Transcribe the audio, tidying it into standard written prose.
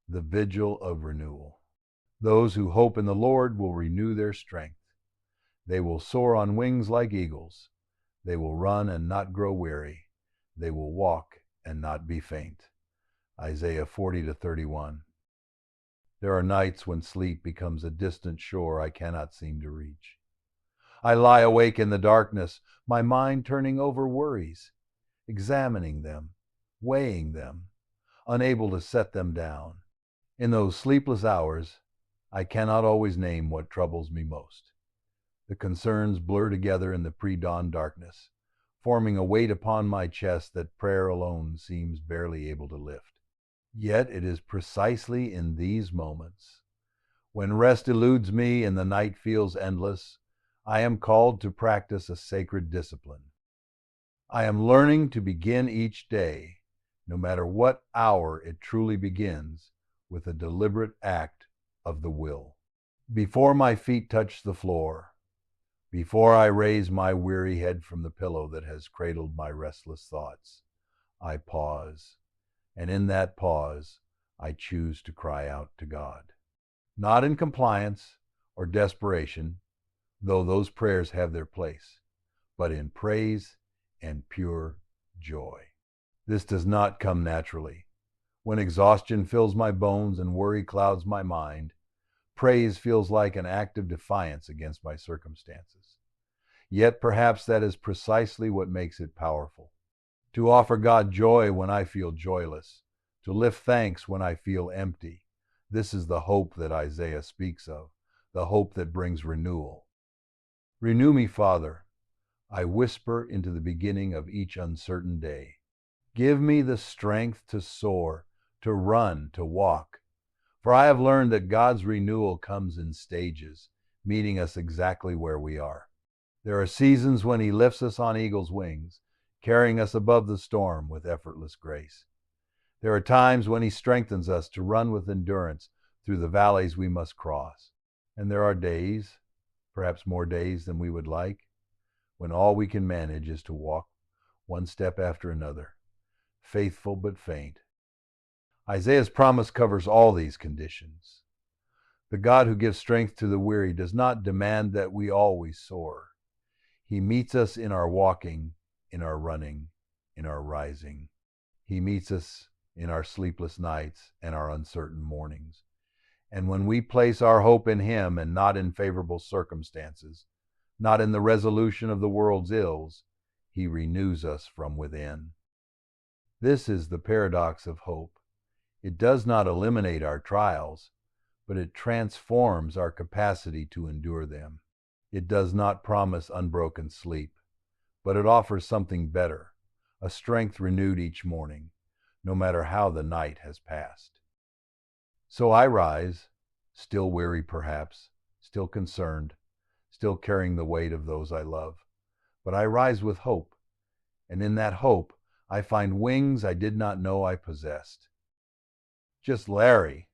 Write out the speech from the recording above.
the Vigil of Renewal. Those who hope in the Lord will renew their strength. They will soar on wings like eagles. They will run and not grow weary. They will walk and not be faint. Isaiah 40-31. There are nights when sleep becomes a distant shore I cannot seem to reach. I lie awake in the darkness, my mind turning over worries, examining them, weighing them, unable to set them down. In those sleepless hours, I cannot always name what troubles me most. The concerns blur together in the pre-dawn darkness, forming a weight upon my chest that prayer alone seems barely able to lift. Yet it is precisely in these moments, when rest eludes me and the night feels endless, I am called to practice a sacred discipline. I am learning to begin each day, no matter what hour it truly begins, with a deliberate act of the will. Before my feet touch the floor, before I raise my weary head from the pillow that has cradled my restless thoughts, I pause, and in that pause, I choose to cry out to God. Not in compliance or desperation, though those prayers have their place, but in praise and pure joy. This does not come naturally. When exhaustion fills my bones and worry clouds my mind, praise feels like an act of defiance against my circumstances. Yet perhaps that is precisely what makes it powerful. To offer God joy when I feel joyless, to lift thanks when I feel empty. This is the hope that Isaiah speaks of, the hope that brings renewal. Renew me, Father, I whisper into the beginning of each uncertain day. Give me the strength to soar, to run, to walk. For I have learned that God's renewal comes in stages, meeting us exactly where we are. There are seasons when He lifts us on eagle's wings, carrying us above the storm with effortless grace. There are times when He strengthens us to run with endurance through the valleys we must cross. And there are days, perhaps more days than we would like, when all we can manage is to walk one step after another, faithful but faint. Isaiah's promise covers all these conditions. The God who gives strength to the weary does not demand that we always soar. He meets us in our walking, in our running, in our rising. He meets us in our sleepless nights and our uncertain mornings. And when we place our hope in Him and not in favorable circumstances, not in the resolution of the world's ills, He renews us from within. This is the paradox of hope. It does not eliminate our trials, but it transforms our capacity to endure them. It does not promise unbroken sleep, but it offers something better, a strength renewed each morning, no matter how the night has passed. So I rise, still weary perhaps, still concerned, still carrying the weight of those I love. But I rise with hope, and in that hope I find wings I did not know I possessed. Just Larry,